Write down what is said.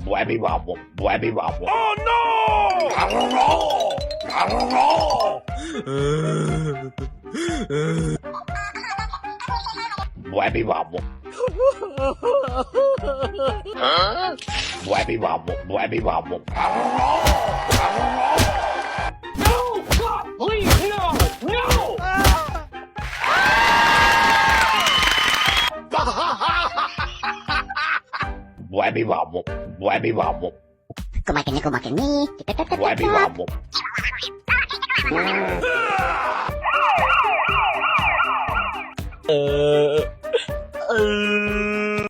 Blabby wobble, blabby wobble. Oh no! Blabby wobble. Huh? Blabby wobble, blabby wobble. No! God, please, no! No! Blabby wobble, blabby wobble. Kumakin ni. Blabby wobble. Uh,